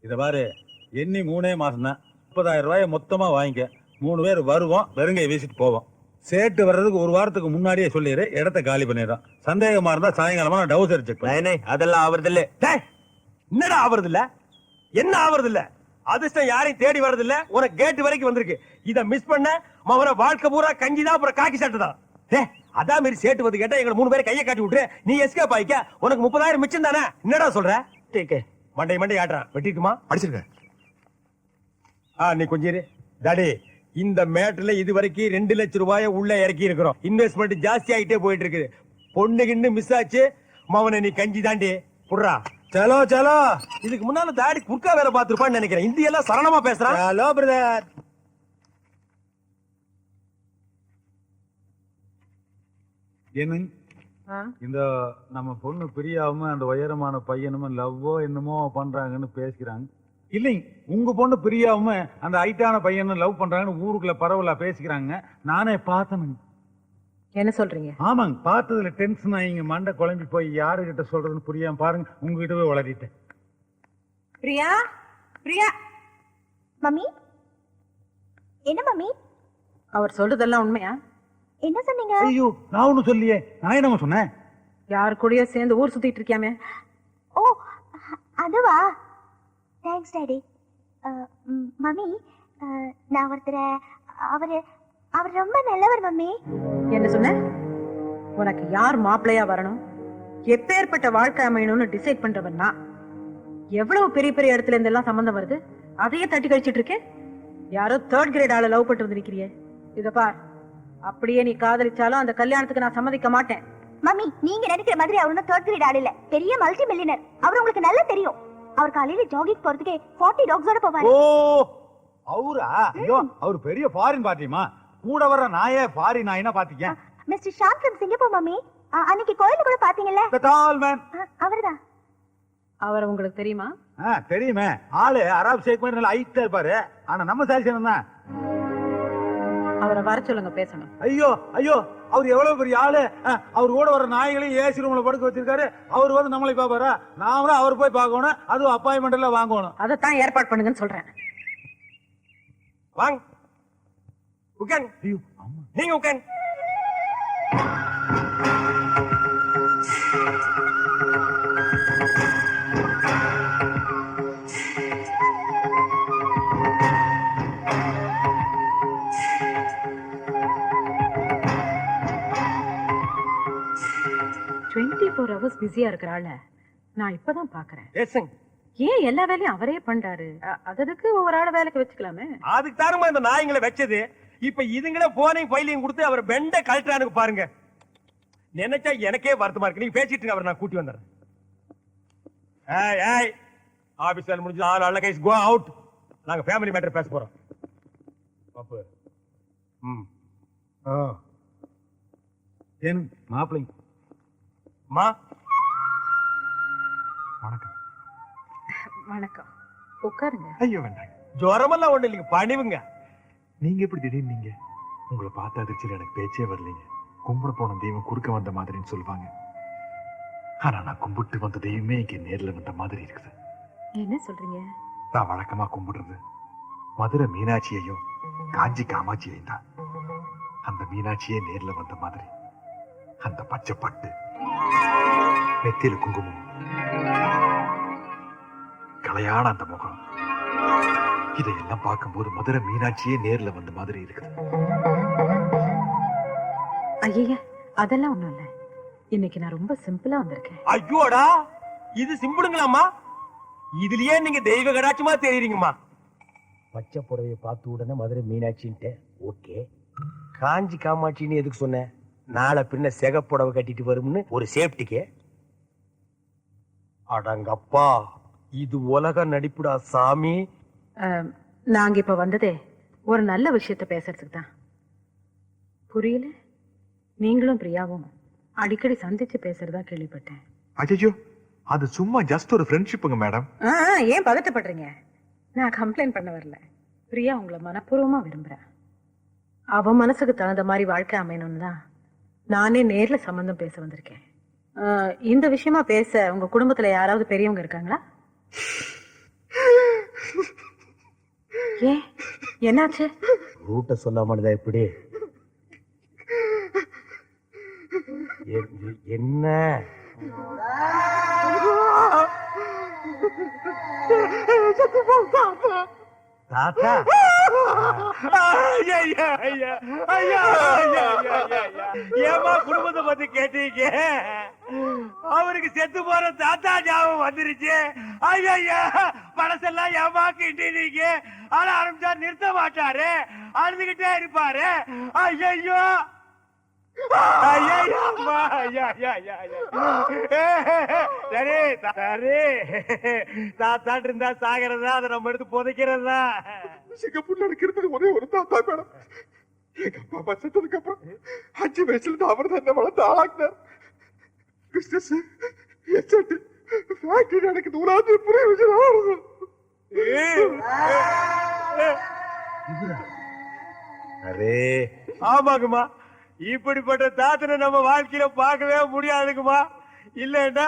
இத பாரு, எண்ணி 3 மாசம் தான். 30,000 ரூபாய் மொத்தமா வாங்கிக்க. 3 பேர் வருவோம், வெறுங்கையை வீசிட்டு போவோம். சேட்டு வர்றதுக்கு ஒரு வாரத்துக்கு முன்னாடியே சொல்லிடு, இடத்த காலி பண்ணிடுறோம். சந்தேகமா இருந்தா சாயங்காலமா நான் டவுசர் செக் பண்ணேன். அதெல்லாம் ஆவறது இல்ல. என்னடா ஆவறது இல்ல? என்ன ஆவறது இல்ல? அதிர்ஷ்டம் யாரையும் தேடி வர்றது இல்ல. உனக்கு கேட் வரைக்கும் வந்திருக்கு. இத மிஸ் பண்ண மவன வாழ்க்கை பூரா கஞ்சிதான், அப்புறம் காக்கி சட்டை தான். அதான் மாரி சேட்டு வந்து கேட்டா எங்க 3 பேரை கையை காட்டி விட்டுரு, நீ எஸ்கேப் ஆயிக்க. உனக்கு 30,000 மிச்சம் தானே. என்னடா சொல்ற? மண்டை ஆட்டுறான். வெட்டிட்டுமா? அடிச்சிருக்க. நீ கொஞ்சம் இரு. டாடி, இந்த மேட்ல இது வரைக்கும் 2 லட்சம் ரூபாய உள்ள இறக்கி இருக்கிறோம். இன்வெஸ்ட்மெண்ட் ஜாஸ்தி ஆகிட்டே போயிட்டு இருக்குது. பொண்ணுகின்னு மிஸ் ஆச்சு. மவனை நீ கஞ்சி தாண்டி புடுறா. சலோ சலோ. இதுக்கு முன்னால தாடி குறுக்கா வேலை பார்த்திருப்பான்னு நினைக்கிறேன். இந்தி எல்லாம் சரணமா பேசுறான். Hello brother. என்ன இந்த நம்ம பொண்ணு பிரியாவும் அந்த உயரமான பையனும் லவ்வோ என்னமோ பண்றாங்கன்னு பேசிக்கிறாங்க. இல்லைங்க, உங்க பொண்ணு பிரியாவும் அந்த ஹைட்டான பையனும் லவ் பண்றாங்கன்னு ஊருக்குள்ள பரவலா பேசிக்கிறாங்க. நானே பார்த்தனுங்க. என்ன சொல்றீங்க? ஆமாங்க, பார்த்ததுல டென்ஷன் ஆகிங்க. மண்டை குழம்பி போய் யாருகிட்ட சொல்றதுன்னு புரியாம பாருங்க, உங்ககிட்ட போய் வளரிட்டேன். பிரியா, பிரியா. மம்மி, என்ன மம்மி? அவர் சொல்றதெல்லாம் உண்மையா? என்ன சொன்னீங்க? ஐயோ, நான் ஒண்ணும் சொல்லியே. நான் என்னமா சொன்னேன்? யாரு கூடயோ சேர்ந்து ஊர் சுத்திட்டு இருக்கியாமே. ஓ, அதுவா? Thanks daddy. மம்மி, நான் ஒருத்தரை, அவர் ரொம்ப நல்லவர் மம்மி. என்ன சொன்ன? உனக்கு யார் மாப்பிள்ளையா வரணும், எப்பேற்பட்ட வாழ்க்கை அமையணும்னு டிசைட் பண்றவன் நான். எவ்வளவு பெரிய பெரிய இடத்துல இருந்தெல்லாம் சம்பந்தம் வருது, அதையே தட்டி கழிச்சிட்டு இருக்கேன். யாரோ 3rd கிரேட் ஆள லவ் பண்ணிட்டு வந்து நிக்கிறியே. இத பார், அப்படியே நீ காதலிச்சாலும் அந்த கல்யாணத்துக்கு நான் சம்மதிக்க மாட்டேன். மம்மி, நீங்க நினைக்கிற மாதிரி அவர் ஒன்னும் 3rd கிரேட் ஆள் இல்ல. பெரிய மல்டி மில்லியனர். அவர் உங்களுக்கு நல்லா தெரியும். அவர் காலையில ஜாகிங் போறதுக்கு 40 டாக்ஸோட போவாரு. ஓ, அவரா? ஐயோ, அவர் பெரிய ஃபாரின் பார்ட்டிமா. கூட வர நாயே ஃபாரின் நாயினா பாத்தீங்க. Mister Sham from Singapore mummy. அன்னைக்கு கோயில கூட பாத்தீங்கல்ல, The tall man. அவர்தான். அவர் உங்களுக்கு தெரியுமா? தெரியுமே. ஆளு அரப் ஷேக் மாதிரி நல்ல ஹைட்டா இருப்பாரு. ஆனா நம்ம சாரிசனம் தான். அவரை வர சொல்லுங்க, பேசணும். ஐயோ ஐயோ, அவர் எவ்வளவு பெரிய ஆளு. அவர் கூட வர நாய்களையும் ஏசி ரூம்ல படுக்க வச்சிருக்காரு. அவர் வந்து நம்மளை பாப்பாரா? நாமளும் அவர் போய் பார்க்கணும். அதுவும் அப்பாயின்மெண்ட் எல்லாம் வாங்கணும். அதைத்தான் ஏற்பாடு பண்ணுங்கன்னு சொல்றேன். வாங்க உட்கார். ஐயோ அம்மா, நீங்க உட்கார். hours பிஸியா இருக்கிறாள். நான் இப்பதான் பாக்குறேன். ஏன் எல்லா வேலையும் அவரே பண்றாரு? அதுக்கு ஒரு ஆள வேலைக்கு வச்சுக்கலாமே. அதுக்கு தாருமா இந்த நாய்களை வச்சது. இப்ப இதுங்களே போனையும் பைலையும் கொடுத்து அவர் பெண்ட கழட்டானுக்கு பாருங்க. நினைச்சா எனக்கே வருத்தமா இருக்கு. நீங்க பேசிட்டு அவர் நான் கூட்டி வந்துடுறேன். ஆபீஸ் முடிஞ்சு ஆல் கைஸ் கோ அவுட். நாங்க ஃபேமிலி மேட்டர் பேச போறோம். பாப்பு. ஏன் மாப்பிள்ளை? மா வணக்கம். வணக்கம், உட்காருங்க. ஐயோ வேண்டாம். ஜுரமெல்லாம் ஒண்ணு இல்லைங்க, பணிவுங்க. நீங்க எப்படி திடீர்னு நீங்க? உங்களை பார்த்த அதிர்ச்சியில் எனக்கு பேச்சே வரலைங்க. கும்பிட போன தெய்வம் குறுக்க வந்த மாதிரின்னு சொல்லுவாங்க. ஆனா நான் கும்பிட்டு வந்த தெய்வமே இங்க நேர்ல வந்த மாதிரி இருக்குது. என்ன சொல்றீங்க? நான் வழக்கமா கும்பிடுறது மதுரை மீனாட்சியையும் காஞ்சி காமாட்சியையும் தான். அந்த மீனாட்சியே நேர்ல வந்த மாதிரி அந்த பச்சை பட்டு, நெத்தியில குங்குமம், கலையான அந்த முகம், இதையெல்லாம் பார்க்கும்போது மதுரை மீனாட்சியே நேர்ல வந்த மாதிரி இருக்குது. ஐயா, அதெல்லாம் ஒண்ணும் இல்ல. இன்னைக்கு நான் ரொம்ப சிம்பிளா வந்திருக்கேன். ஐயோடா, இது சிம்பிளுங்களாம்மா? இதுலயே நீங்க தெய்வ கடாட்சமா தெரியுறீங்கம்மா. பச்சை புடவையை பார்த்து உடனே மதுரை மீனாட்சின்ட்டு ஓகே. காஞ்சி காமாட்சின்னு எதுக்கு சொன்ன? நாளை பின்ன செகப்புடவை கட்டிட்டு வரும்னு ஒரு சேஃப்டிக்கு. அடங்கப்பா, இது உலக நடிப்புடா சாமி. நாங்க இப்ப வந்ததே ஒரு நல்ல விஷயத்த பேசுறதுக்கு தான். புரியல? நீங்களும் பிரியாவும் அடிக்கடி சந்திச்சு பேசுறதா கேள்விப்பட்டேன். அஜய்யோ, அது சும்மா ஜஸ்ட் ஒரு ஃப்ரெண்ட்ஷிப்புங்க மேடம். ஏன் பதட்டப்படுறீங்க? நான் கம்ப்ளைண்ட் பண்ண வரல. பிரியா உங்களை மனப்பூர்வமா விரும்புறேன். அவ மனசுக்கு தகுந்த மாதிரி வாழ்க்கை அமையணும்னு தான் நானே நேர்ல சம்பந்தம் பேச வந்திருக்கேன். இந்த விஷயமா பேச உங்க குடும்பத்துல யாராவது பெரியவங்க இருக்காங்களா? ஏன் என்னாச்சு? ரூட்ட சொல்லாமலதா எப்படி? என்ன தாத்தா? ஏமா குடும்பத்தை பத்தி கேட்டீங்க? அவருக்கு செத்து போற தாத்தா ஞாபகம் வந்துருச்சு. ஐயா பழசெல்லாம் ஏமா கிட்டீங்க? ஆனா ஆரம்பிச்சா நிறுத்த மாட்டாரு, அழுதுகிட்டே இருப்பாரு. ஐயோ தாத்தாட்டு இருந்தா சாகிறதா, அதை நம்ம எடுத்து புதைக்கிறதா? சிங்கப்பூர்ல இருக்கிறது ஒரே ஒரு தாத்தா மேடம். எங்க அப்பா அம்மா செத்ததுக்கு அப்புறம் 5 வயசுல இருந்து அவர் தான் என்ன வளர்த்து ஆளாக்குனார். பிசினஸ் எஸ்டேட் ஃபேக்டரி எனக்கு தூராது புரிய அரே ஆமாங்கம்மா, இப்படிப்பட்ட தாத்தனை நம்ம வாழ்க்கையில பார்க்கவே முடியாதுங்கம்மா. இல்லன்னா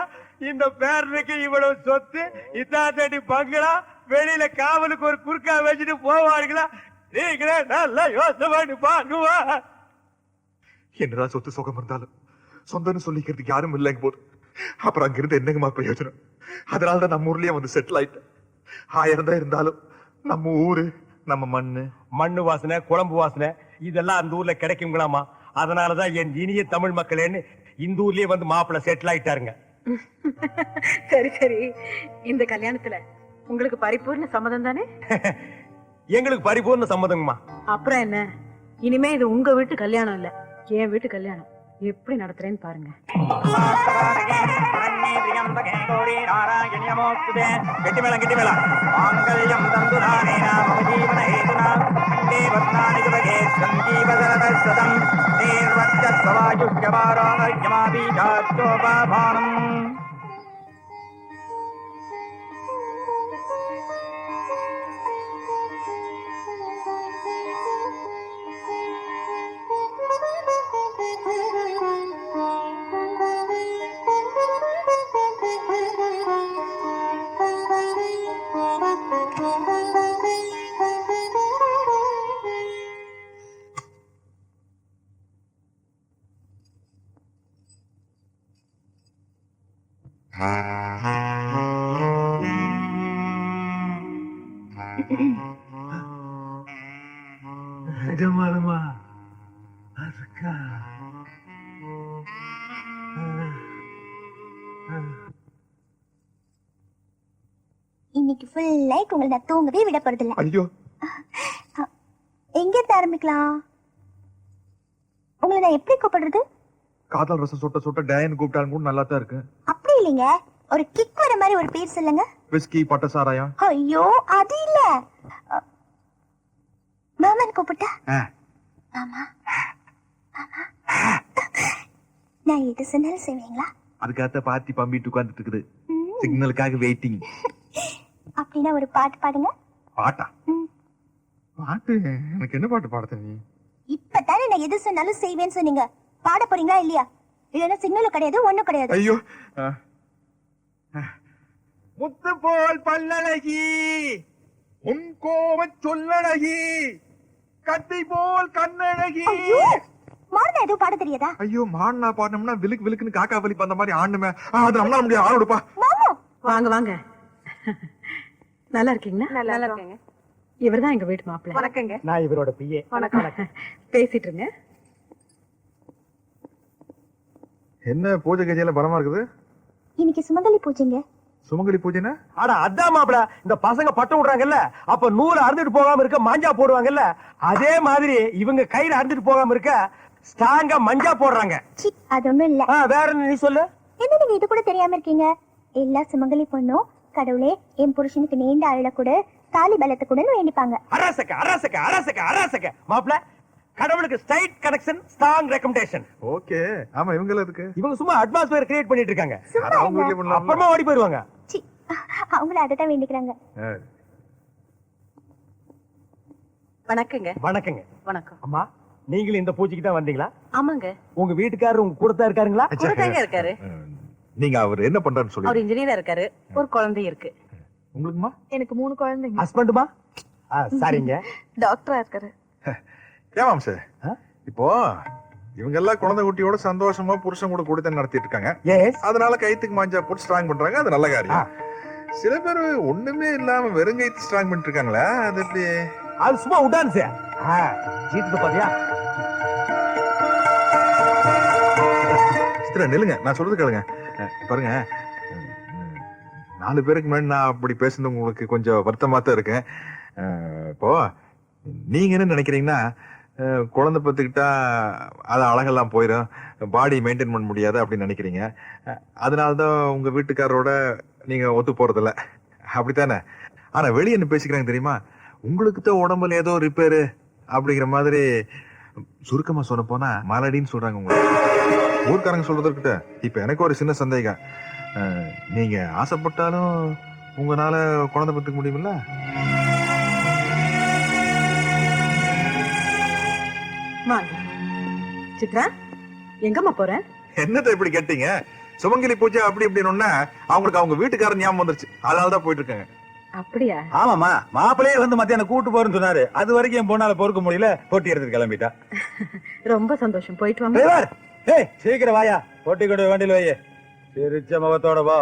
இந்த பேரனுக்கு இவ்வளவு சொத்து, இத்தாத்தடி பங்களா, வெளியில காவலுக்கு ஒரு குறுக்கா வச்சுட்டு போவாருங்களா? நீங்களே நல்லா யோசனை பண்ணி பாருவா. என்னதான் சொத்து சுகம் இருந்தாலும் சொந்தம்னு சொல்லிக்கிறதுக்கு யாரும் இல்லைங்க போது அப்புறம் அங்கிருந்து என்னங்கம்மா பிரயோஜனம்? அதனாலதான் நம்ம ஊர்லயே வந்து செட்டில் ஆயிட்டேன். 1000 தான் இருந்தாலும் நம்ம ஊரு, நம்ம மண்ணு வாசனை, குழம்பு வாசனை இதெல்லாம் அந்த ஊர்ல கிடைக்குங்களாமா. அதனாலதான் என் இனிய தமிழ் மக்களேன்னு இந்த ஊர்லயே வந்து மாப்பிள்ள செட்டில் ஆயிட்டாருங்க. சரி சரி, இந்த கல்யாணத்துல உங்களுக்கு பரிபூர்ண சம்மதம் தானே? எங்களுக்கு பரிபூர்ண சம்மதங்கம்மா. அப்புறம் என்ன, இனிமே இது உங்க வீட்டு கல்யாணம் இல்ல, என் வீட்டு கல்யாணம். எப்படி நடத்துறேன்னு பாருங்க. கெட்டி மேளம் கெட்டி மேளம். மாங்கல்யம் தந்துதானே நாம ஜீவன ஹேதுனா கண்டே பத்மானி சுபகே சஞ்சீவசரதம் நீர்வச்சஸ்வவாயுஷ்யவாரோகயமாபீஜாச்சோபாபானம். நிஜமாலுமா? அதுக்கா? இன்னைக்கு ஃபுல் லைட் உங்களை நான் தூங்கவே விட போறதில்ல. ஐயோ எங்க இருந்து ஆரம்பிக்கலாம்? உங்களை நான் எப்படி கூப்பிடுறது? காதல் ரசம் சுட்ட சுட்ட டயன் கூப்பிட்டாலும் கூட நல்லா தான் இருக்கு. அப்படி இல்லைங்க, ஒரு கிக் வர மாதிரி ஒரு பேர் சொல்லுங்க. விஸ்கி, பட்ட சாராயம். ஐயோ அது இல்ல, மாமன் கூப்பிட்டா? மாமா நான் எது சொன்னாலும் செய்வீங்களா? அதுக்காக பார்ட்டி பம்பிட்டு உட்கார்ந்துட்டு இருக்குது. சிக்னலுக்காக வெயிட்டிங். அப்படின்னா ஒரு பாட்டு பாடுங்க. பாட்டா? பாட்டு? எனக்கு என்ன பாட்டு பாடுற நீ? இப்பதானே நான் எது சொன்னாலும் செய்வேன்னு சொன்னீங்க. பாட போறீங்களா இல்லையா? இல்லன்னா சிக்னலும் கிடையாது, ஒண்ணும் கிடையாது. ஐயோ முத்து போல் பல்லழகி, உன் கோவ சொல்லழகி, கத்தி போல் கண்ணழகி. மாறன எதுவும் பாட தெரியாதா? ஐயோ மாடனா பாடணும்னா விலுக்கு விலுக்குன்னு காக்கா வலி பந்த மாதிரி ஆடணுமே. அது நம்மளால முடியாது. ஆள் விடுப்பா. மாமா வாங்க வாங்க. நல்லா இருக்கீங்களா? நல்லா இருக்கேங்க. இவர்தான் எங்க வீட்டு மாப்பிள்ளை. வணக்கங்க. நான் இவரோட பிஏ. வணக்கம். பேசிட்டு இருங்க. என்ன பூஜை கஜையில பலமா இருக்குது? இன்னைக்கு சுமங்கலி பூஜைங்க. சுமங்கலி பூஜைனா? அட அதான் மாப்பிள, இந்த பசங்க பட்டம் விடுறாங்கல்ல, அப்ப நூறு அறுந்துட்டு போகாம இருக்க மஞ்சா போடுவாங்கல்ல, அதே மாதிரி இவங்க கயிறு அறுந்துட்டு போகாம இருக்க ஸ்ட்ராங்கா மஞ்சா போடுறாங்க. சி, அது ஒண்ணும் இல்ல. வேற என்ன நீ சொல்லு? என்ன நீங்க இது கூட தெரியாம இருக்கீங்க? எல்லா சுமங்கலி பொண்ணும் கடவுளே என் புருஷனுக்கு நீண்ட ஆயுள கூட தாலி பலத்தை கூட வேண்டிப்பாங்க. அரசக்க அரசக்க அரசக்க அரசக்க மாப்பிள, கடவுளுக்கு straight connection, strong recommendation. Okay. ஆமா இவங்க எதுக்கு? இவங்க சும்மா அட்மாஸ்பியர் கிரியேட் பண்ணிட்டு இருக்காங்க. அது அவங்க வீட்லயே பண்ணலாம். அப்புறமா ஓடி போயிடுவாங்க. சி, அவங்கள அததான் வேண்டிக்கிறாங்க. வணக்கங்க. வணக்கங்க. வணக்கம். அம்மா, நீங்களும் இந்த பூஜைக்கு தான் வந்தீங்களா? ஆமாங்க. உங்க வீட்டுக்காரர் உங்க கூட தான் இருக்காருங்களா? கூட தாங்க இருக்காரு. நீங்க அவர் என்ன பண்றாருன்னு அவர் சொல்லி. இன்ஜினியரா இருக்காரு. ஒரு குழந்தை இருக்கு. உங்களுக்குமா? எனக்கு 3 குழந்தைங்க. ஹஸ்பண்டுமா? சரிங்க. டாக்டரா இருக்காரு. ஏமாம் சார் இப்போ இவங்க எல்லாம் குழந்தை குட்டியோட சந்தோஷமா புருஷன் கூட கூடத்தான் நடத்திட்டு இருக்காங்க. எஸ். அதனால கைத்துக்கு மாஞ்சா போட்டு ஸ்ட்ராங் பண்றாங்க. அது நல்ல காரியம். சில பேர் ஒண்ணுமே இல்லாம வெறும் கைத்து ஸ்ட்ராங் பண்ணிட்டு இருக்காங்களா? அது எப்படி? அது சும்மா விட்டான் சார். சீட்டு பாத்தியா? சித்ரா நில்லுங்க, நான் சொல்றது கேளுங்க. பாருங்க, 4 பேருக்கு முன்னாடி நான் அப்படி பேசுறது உங்களுக்கு கொஞ்சம் வருத்தமா தான் இருக்கு. இப்போ நீங்க என்ன நினைக்கிறீங்கன்னா, குழந்தை பத்துக்கிட்டா அது அழகெல்லாம் போயிடும், பாடி மெயின்டைன் பண்ண முடியாது அப்படின்னு நினைக்கிறீங்க. அதனாலதான் உங்க வீட்டுக்காரரோட நீங்க ஒத்து போறதில்ல, அப்படித்தானே? ஆனா வெளியே என்ன பேசிக்கிறாங்க தெரியுமா? உங்களுக்கு தான் உடம்புல ஏதோ ரிப்பேரு அப்படிங்கிற மாதிரி. சுருக்கமா சொல்ல போனா மலடின்னு சொல்றாங்க உங்களுக்கு ஊர்க்காரங்க சொல்றதுக்கிட்ட. இப்ப எனக்கு ஒரு சின்ன சந்தேகம். நீங்க ஆசைப்பட்டாலும் உங்களால குழந்தை பெற்றுக்க முடியுமில்ல? வாங்க சித்ரா, எங்கம்மா போற? என்னத்த இப்படி கேட்டீங்க? சுமங்கலி பூஜை அப்படி இப்படின்னு அவங்களுக்கு அவங்க வீட்டுக்காரர் ஞாபகம் வந்துருச்சு. அதனாலதான் போயிட்டு இருக்காங்க. அப்படியா? ஆமாமா, மாப்பிள்ளையே வந்து மத்தியானம் கூட்டு போறேன்னு சொன்னாரு. அது வரைக்கும் என் பொண்ணால பொறுக்க முடியல, போட்டி எடுத்துட்டு கிளம்பிட்டா. ரொம்ப சந்தோஷம், போயிட்டு வாங்க. டிரைவர், ஏய் சீக்கிரம் வாயா, போட்டி கொண்டு வண்டியில வையே. சிரிச்ச முகத்தோட வா.